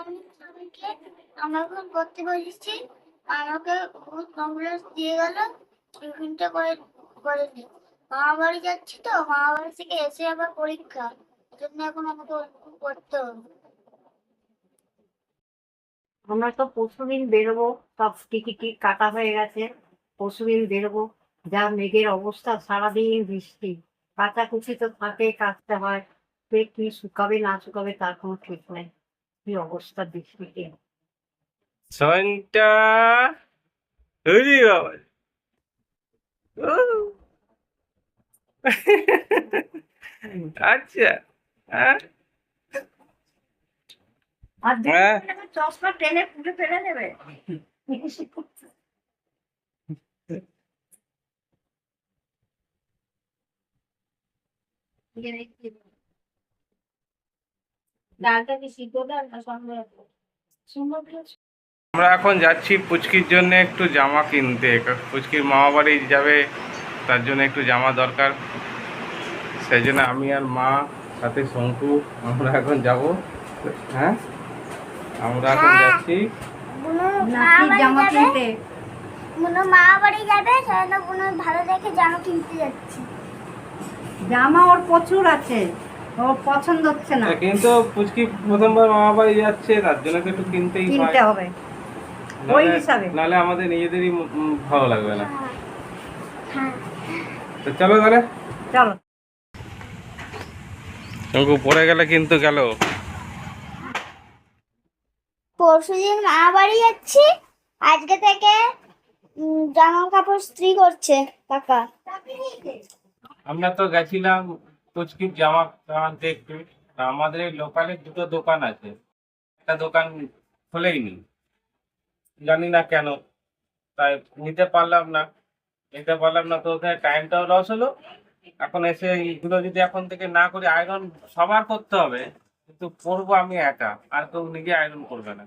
সবাইকে। আমরা এখন পড়তে বসেছি। আমাকে বহুত কমপ্লেক্স দিয়ে গেল, টিফিনটা করেনি। মামা বাড়ি যাচ্ছি তো, মামা বাড়ি থেকে এসে আবার পরীক্ষা, এই জন্য এখন আমাকে অনেকক্ষণ পড়তে হবে। আমরা তো পরশুদিন বেরোবো, সব টিকিট কাটা হয়ে গেছে। পরশুদিন বেরোবো। যা মেঘের অবস্থা, সারাদিন বৃষ্টি, কাচাকুচি তো থাকে, কাচতে হয়। কে কি শুকাবে না শুকাবে তার কোনো ঠিক নেই। কি অবস্থা বৃষ্টিতে। সনটা হরি বাবা ও। আচ্ছা। হ্যাঁ আর হ্যাঁ। চশমা টেনে পুড়ে ফেলে দেবে। ডালটা কি সিদ্ধ ডাল না সন্ধ্যা? আমরা এখন যাচ্ছি পুচকির জন্য একটু জামা কিনতে। পুচকির মামা বাড়ি যাবে, তার জন্য একটু জামা দরকার। সেই জন্য আমি আর মা সাথে শঙ্কু আমরা এখন যাব। হ্যাঁ, আমরা এখন যাচ্ছি। জামা কিনতে বুনো মা বাড়ি যাবে, সেজন্য বুনো ভালো দেখে জামা কিনতে যাচ্ছি। জামা ওর প্রচুর আছে, ওর পছন্দ হচ্ছে না। কিন্তু পুচকি প্রথমবার মামা বাড়ি যাচ্ছে, তার জন্য তো একটু কিনতেই কিনতে হবে ওই হিসাবে। নাহলে আমাদের নিজেদেরই ভালো লাগবে না। হ্যাঁ, তো চলো তাহলে। চলো। শঙ্কু পড়ে গেলে কিন্তু গেল। পরশুদিন মা বাড়ি যাচ্ছি, আজকে থেকে জামা কাপড় ইস্ত্রি করছে কাকা। আমরা তো গেছিলাম পুচকির জামা দেখতে। আমাদের এই লোকালে দুটো দোকান আছে, একটা দোকান খোলেইনি, জানি না কেন। তাই নিতে পারলাম না তো ওখানে টাইমটাও লস হলো। এখন এসে এইগুলো যদি এখন থেকে না করি, আয়রন সবার করতে হবে, কিন্তু করবো আমি একা, আর কেউ নিজে আয়রন করবে না।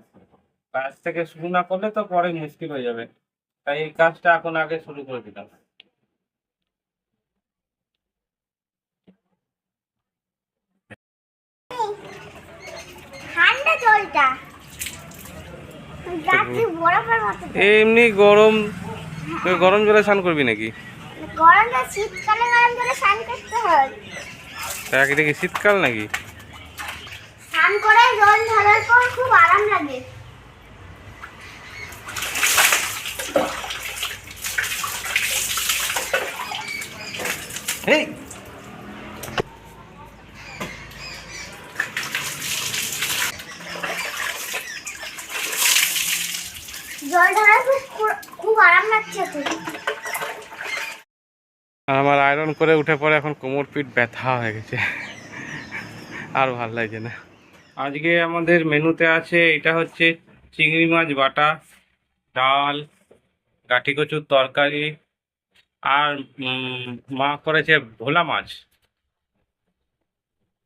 কাজ থেকে শুরু না করলে তো পরে মুশকিল হয়ে যাবে। তাই এই কাজটা এখন আগে শুরু করে দিলাম। ঠান্ডা জলটা বরফের মতো। এমনি গরম, তুই গরম জলে স্নান করবি নাকি? গরমটা শীতকালে গরম জলে স্নান করতে হয়। এটা কি শীতকাল নাকি? স্নান করে জল ঢালার পর খুব আরাম লাগে। এই জল ঢালার খুব আরাম লাগছে এখন। আমার আয়রন করে উঠে পরে এখন কোমর পিঠ ব্যথা হয়ে গেছে, আর ভাল লাগছে না। আজকে আমাদের মেনুতে আছে, এটা হচ্ছে চিংড়ি মাছ বাটা, ডাল, কাঠি কচুর তরকারি, আর মা করেছে ভোলা মাছ।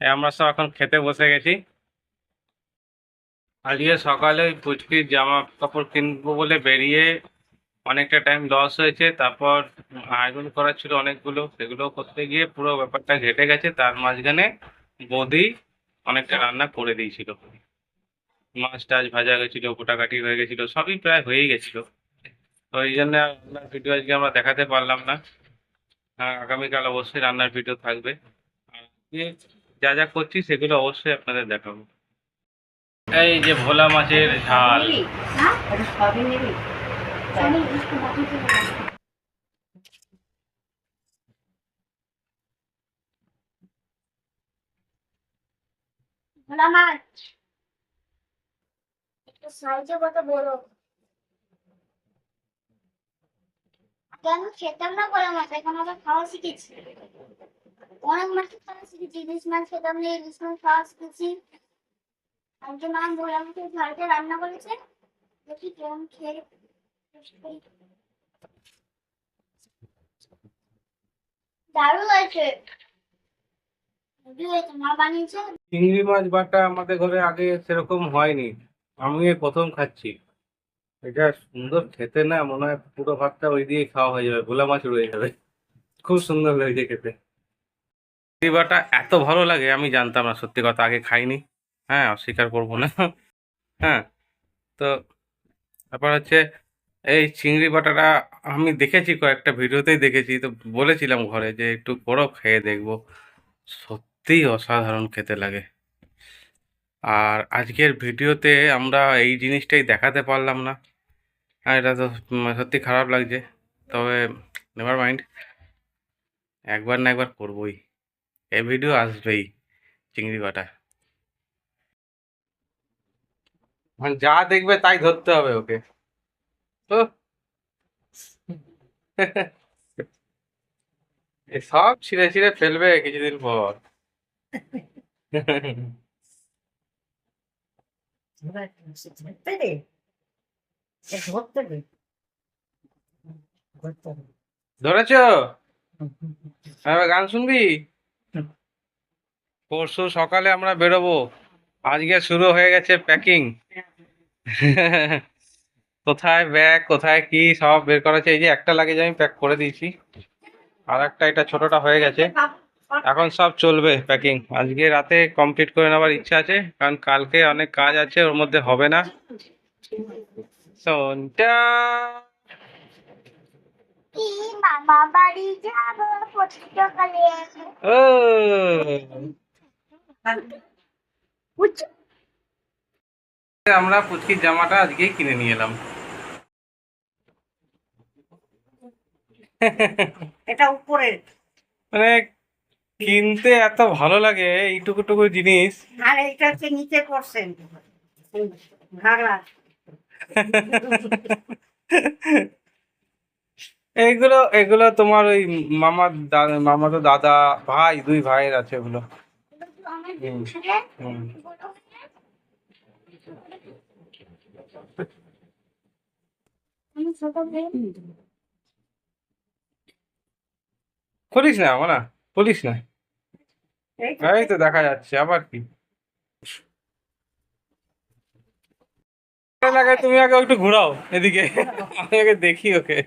আমরা সব এখন খেতে বসে গেছি। আজকে সকালে ওই পুচকির জামা কাপড় কিনবো বলে বেরিয়ে অনেকটা টাইম লস হয়েছে। তারপর আয়রন করা ছিল অনেকগুলো, সেগুলো করতে গিয়ে পুরো ব্যাপারটা ঘেটে গেছে। তার মাঝখানে বৌদি অনেকটা রান্না করে দিয়েছিল, মাছ টাছ ভাজা গেছিলো, কোটাকাটি হয়ে গেছিলো, সবই প্রায় হয়েই গেছিলো। তো এই জন্য রান্নার ভিডিও আজকে আমরা দেখাতে পারলাম না। আগামীকাল অবশ্যই রান্নার ভিডিও থাকবে। আর আজকে যা যা করছি সেগুলো অবশ্যই আপনাদের দেখাবো। এই যে ভোলা মাছের ঝাল, সবই নিবি। ভোলা মাছ একটু সাইজে কত বড়। কেন খেতাম না ভোলা মাছ, এখন আবার খাওয়া শিখেছি। অনেক মাছ খাওয়া শিখেছি, ইলিশ মাছ খেতাম না, ইলিশ মাছ খাওয়া শিখেছি। একজন মা ভোলা মাছের ঝালটা রান্না করেছে, দেখি কেমন খেয়ে। দারুণ হয়েছে, মা বানিয়েছে। চিংড়ি মাছ বাটা আমাদের ঘরে আগে সেরকম হয়নি, আমি এই প্রথম খাচ্ছি। এটা সুন্দর খেতে, না মনে হয় পুরো ভাতটা ওই দিয়ে খাওয়া হয়ে যাবে, ভোলা মাছ রয়ে যাবে। খুব সুন্দর লাগছে খেতে। চিংড়ি বাটা এত ভালো লাগে আমি জানতাম না, সত্যি কথা, আগে খাইনি। হ্যাঁ, অস্বীকার করবো না। হ্যাঁ, তো তারপর হচ্ছে এই চিংড়ি বাটাটা আমি দেখেছি, কয়েকটা ভিডিওতেই দেখেছি, তো বলেছিলাম ঘরে যে একটু করো, খেয়ে দেখবো। সত্যিই অসাধারণ খেতে লাগে। আর আজকের ভিডিওতে আমরা এই জিনিসটাই দেখাতে পারলাম না, আর এটা তো সত্যি খারাপ লাগছে। তবে নেভার মাইন্ড, একবার না একবার করবোই, এই ভিডিও আসবেই চিংড়ি বাটা। মানে যা দেখবে তাই ধরতে হবে ওকে। তো এ সব ছিঁড়ে ছিঁড়ে ফেলবে কিছুদিন পর। ধরতে দে, ধরতে দে, ধরতে দে। ধরেছ? এবার গান শুনবি? পরশু সকালে আমরা বেরোবো, আজকে শুরু হয়ে গেছে প্যাকিং। কোথায় ব্যাগ, কোথায় কি সব বের করা আছে। এই যে একটা লাগেজ আমি প্যাক করে দিয়েছি, আর একটা এটা ছোটটা হয়ে গেছে। এখন সব চলবে প্যাকিং, আজকে রাতে কমপ্লিট করে নেওয়ার ইচ্ছা আছে, কারণ কালকে অনেক কাজ আছে, ওর মধ্যে হবে না। সোনটা কি মামা বাড়ি যাব সকালে। ও বুঝছো? আমরা পুচকির জামাটা আজকেই কিনে নিয়ে এলাম। এটা উপরে, মানে কিনতে এত ভালো লাগে এইটুকু টুকু জিনিস। আর এটা হচ্ছে নিচে করছেন ঘাগড়া। এইগুলো এগুলো তোমার ওই মামা তো দাদা ভাই, দুই ভাইয়ের আছে ওগুলো। হুম, হুম। খুলিস না মানা, খুলিস না। এই তো দেখা যাচ্ছে, আবার কি লাগে? তুমি আগে একটু ঘোরাও এদিকে, আমি আগে দেখি ওকে।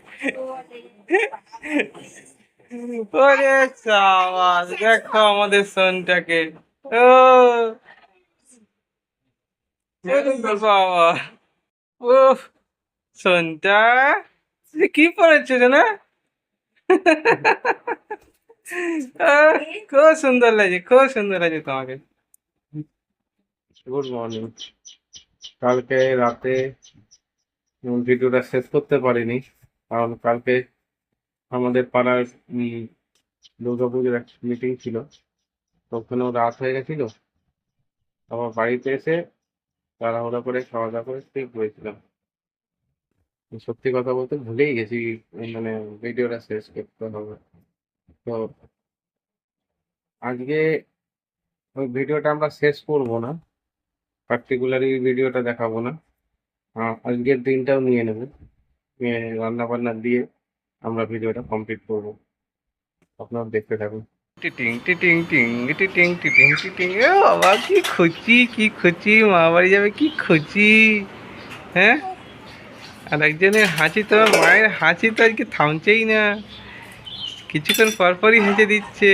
ওরে সাবাস, দেখো আমাদের সনটাকে। ও ওরে বাবা, ও সনটা কি পড়েছে রে না? খুব সুন্দর লাগছে, খুব সুন্দর লাগছে তোমাকে। Good morning. কালকে রাতে ভিডিওটা শেষ করতে পারিনি, কারণ কালকে আমাদের পাড়ার দুর্গাপুজোর একটা মিটিং ছিল, তো ওখানেও রাত হয়ে গেছিল। আবার বাড়িতে এসে তাড়াহুড়া করে খাওয়া দাওয়া করে ঠিক হয়েছিলাম। সত্যি কথা বলতে ভুলেই গেছি, মানে ভিডিওটা শেষ করতে হবে। তো আজকে ওই ভিডিওটা আমরা শেষ করব না, পার্টিকুলারলি ভিডিওটা দেখাবো না। আজকের দিনটাও নিয়ে নেব, নিয়ে রান্না বান্না দিয়ে আমরা ভিডিওটা কমপ্লিট করব। আপনারা দেখতে থাকুন। টিটিং টিটিং টিং টিটিং টিটিং টিটিং। এ বাবা, কি খুশি, কি খুশি, মা বাড়ি যাবে, কি খুশি। হ্যাঁ, আর একজনের হাসি, তো মায়ের হাসি তো আজকে থামছেই না, কিছুক্ষণ পর পরই হেসে দিচ্ছে।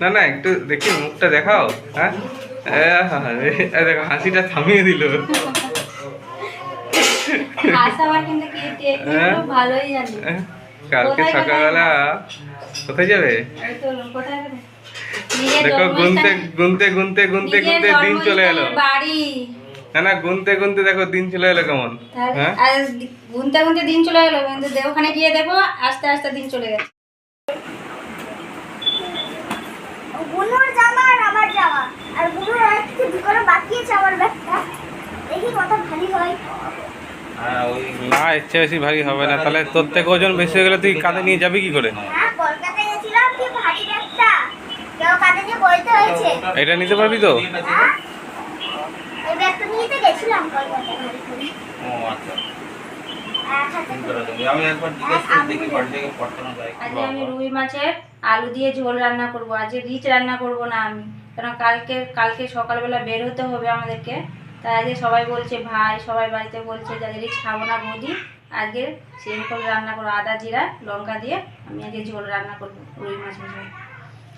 না না, একটু দেখি মুখটা দেখাও। হ্যাঁ, দেখো হাসিটা থামিয়ে দিল। হ্যাঁ? কালকে সকালবেলা কোথায় যাবে? দেখো গুনতে গুনতে গুনতে গুনতে গুনতে দিন চলে এলো। না না, গুনতে গুনতে দেখো দিন চলে এলো কেমন। হ্যাঁ, গুনতে গুনতে দিন চলে গেলো, কিন্তু ওখানে গিয়ে দেখো আস্তে আস্তে দিন চলে গেছে। বুনুর জামা আর আমার জামা, আর বুনুর অনেক কিছু ঢুকানো বাকি আছে আমার ব্যাগটা, দেখি কত ভারী হয়। না এর চেয়ে বেশি ভারী হবে না, তাহলে তোর থেকে ওজন বেশি হয়ে গেলে তুই কাঁধে নিয়ে যাবি কি করে? হ্যাঁ, কলকাতায় গেছিলাম, কি ভারী ব্যাগটা কেউ কাঁধে নিয়ে বইতে হয়েছে। এটা নিতে পারবি তো? হ্যাঁ, এই ব্যাগটা নিয়ে তো গেছিলাম কলকাতায়। আজকে আমি রুই মাছের আলু দিয়ে ঝোল রান্না করব, আজকে রিচ রান্না করব না আমি, কারণ কালকে সকালবেলা বের হতে হবে আমাদেরকে। তাই আজকে সবাই বলছে, ভাই সবাই বাড়িতে বলছে যে রিচ খাবো না বৌদি, আজকে সিম্পল রান্না করবো, আদা জিরা লঙ্কা দিয়ে আমি আজকে ঝোল রান্না করবো, রুই মাছের ঝোল।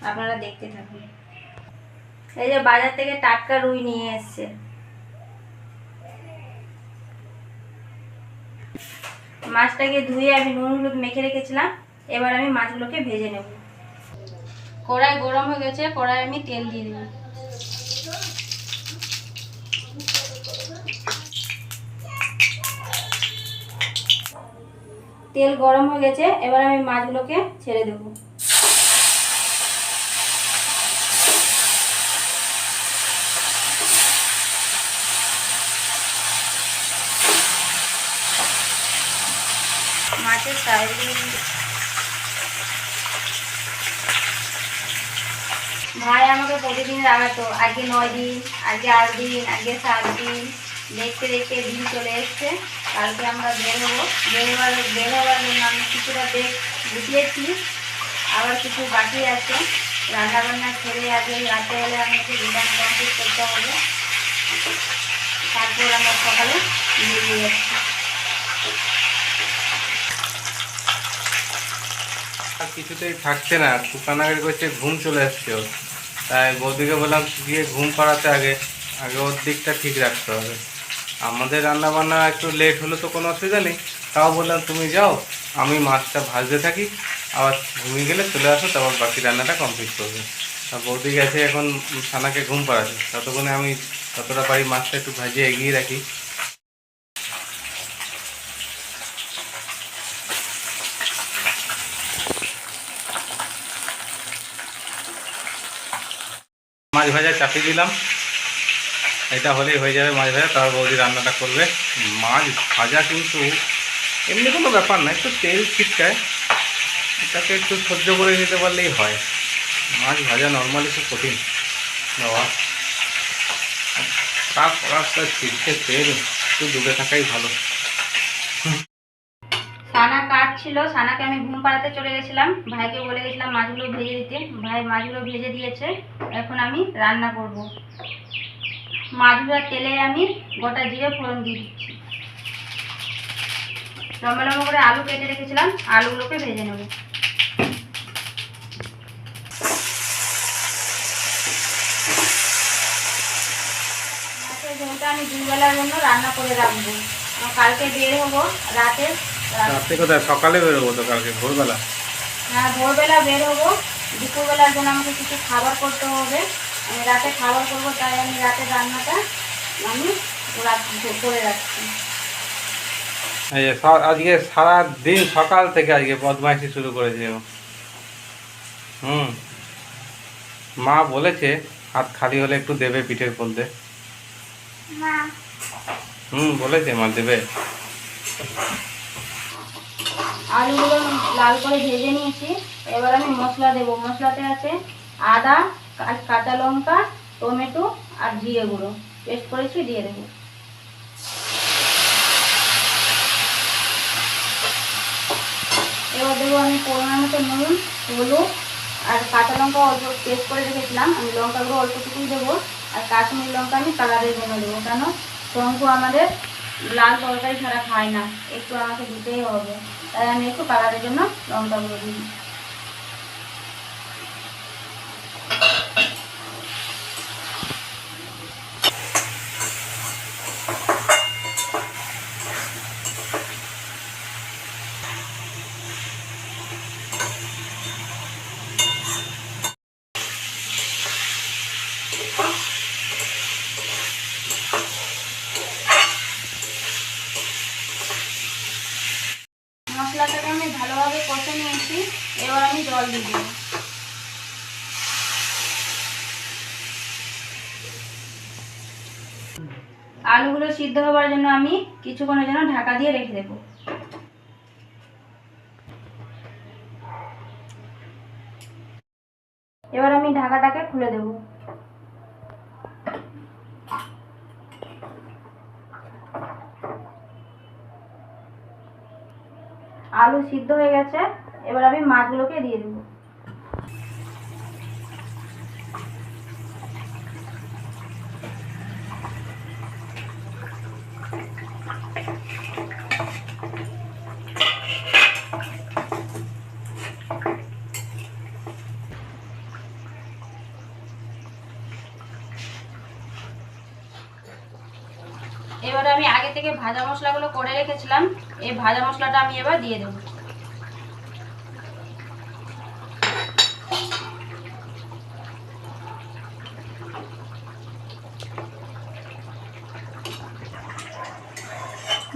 আপনারা দেখতে থাকুন। এই যে বাজার থেকে টাটকা রুই নিয়ে এসছে, মাছটাকে ধুয়ে আমি নুন হলুদ মেখে রেখেছিলাম। এবার আমি মাছগুলোকে ভেজে নেব। কড়াই গরম হয়ে গেছে, কড়াই আমি তেল দিয়ে দেব। তেল গরম হয়ে গেছে, এবার আমি মাছগুলোকে ছেড়ে দেব। মাছের সাইজ ভাই আমাকে প্রতিদিন রাগাতো, আজকে 9 দিন, আজকে 8 দিন, আজকে 7 দিন। দেখতে দেখতে দিন চলে এসছে। কালকে আমরা বের হবো। বের হওয়ার জন্য আমি কিছুটা বেগ গুটিয়েছি, আবার কিছু বাকি আছে। রান্না বান্না ছেড়ে আগে রাতে হলে আমাকে রিটার্ন কমপ্লিট করতে হবে। তারপর আমরা সকালে বেরিয়ে যাচ্ছি। আর কিছুতেই থাকছে না, কান্নাকাটি করছে, ঘুম চলে আসছে ওর। তাই বৌদিকে বললাম গিয়ে ঘুম পাড়াতে আগে আগে ওর দিকটা ঠিক রাখতে হবে। আমাদের রান্না বান্না একটু লেট হলে তো কোনো অসুবিধা নেই, তাও বললাম তুমি যাও, আমি মাছটা ভাজতে থাকি, আবার ঘুমিয়ে গেলে চলে আসো, তারপর বাকি রান্নাটা কমপ্লিট করবে। আর বৌদি গেছে এখন ছানাকে ঘুম পাড়াতে, ততক্ষণে আমি যতটা পারি মাছটা একটু ভাজিয়ে এগিয়ে রাখি। মাছ ভাজা চাপিয়ে দিলাম, এটা হলেই হয়ে যাবে মাছ ভাজা। তারপর বৌদি রান্নাটা করবে। মাছ ভাজা কিন্তু এমনি কোনো ব্যাপার না, একটু তেল ছিটকায়, এটাকে একটু সহ্য করে নিতে পারলেই হয়। মাছ ভাজা নর্মালি খুব কঠিন বাবা, তার ছিটকে তেল একটু দূরে থাকাই ভালো। ছানা কাটছিল, ছানাকে আমি ঘুম পাড়াতে চলে গেছিলাম। ভাইকে বলে গেছিলাম মাছগুলো ভেজে দিতে, ভাই মাছগুলো ভেজে দিয়েছে। এখন আমি রান্না করব। মাছ ভাজার তেলে আমি গোটা জিরে ফোড়ন দিয়ে দিচ্ছি। লম্বা লম্বা করে আলু কেটে রেখেছিলাম, আলুগুলোকে ভেজে নেব। মাছের ঝোলটা আমি 2 বেলার জন্য রান্না করে রাখবো। কালকে বের হবো রাতে। রাতে কোথায়? সকালে বেরোবো তো কালকে ভোরবেলা। হ্যাঁ, ভোরবেলা বের হবো। দুপুরবেলার জন্য আমাকে কিছু খাবার করতে হবে। আমি রাতে খাবার করবো, তাই আমি রাতে রান্নাটা আমি করে রাখছি। এই যে আজকে সারা দিন সকাল থেকে আজকে বদমাইশি শুরু করেছে ও। মা বলেছে হাত খালি হলে একটু দেবে পিঠের বলতে। মা বলেছে মা দেবে। আলুগুলো লাল করে ভেজে নিয়েছি। এবার আমি মশলা দেবো। মশলাতে আছে আদা, কাঁচা লঙ্কা, টমেটো আর জিরে গুঁড়ো পেস্ট করেছি, দিয়ে দেবো। এবার দেবো আমি পরিমাণ মতো নুন, হলুদ আর কাঁচা লঙ্কা অল্প পেস্ট করে রেখেছিলাম, আমি লঙ্কাগুলো অল্পটুকুই দেবো। আর কাশ্মীরি লঙ্কা আমি কালারের জন্য দেবো, কেন শঙ্কু আমাদের লাল তরকারি ছাড়া খায় না, একটু আমাকে দিতেই হবে, তাই আমি একটু কালারের জন্য লঙ্কাগুলো দিই। মশলাটাকে আমি ভালোভাবে কষে নিয়েছি। এবার আমি জল দিয়ে দেবো। আলুগুলো সিদ্ধ হওয়ার জন্য আমি কিছুক্ষণের জন্য ঢাকা দিয়ে রেখে দেবো। এবার আমি ঢাকাটাকে খুলে দেবো। আলু সিদ্ধ হয়ে গেছে, এবার আমি মাছগুলোকে দিয়ে দেবো। এবারে আমি আগে থেকে ভাজা মশলাগুলো করে রেখেছিলাম, এই ভাজা মশলাটা আমি এবার দিয়ে দেবো।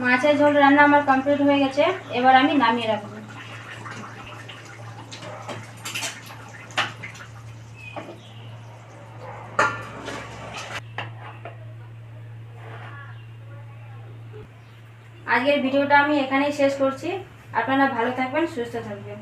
মাছের ঝোল রান্না আমার কমপ্লিট হয়ে গেছে, এবার আমি নামিয়ে রাখবো। আজকের ভিডিওটা আমি এখানেই শেষ করছি। আপনারা ভালো থাকবেন, সুস্থ থাকবেন।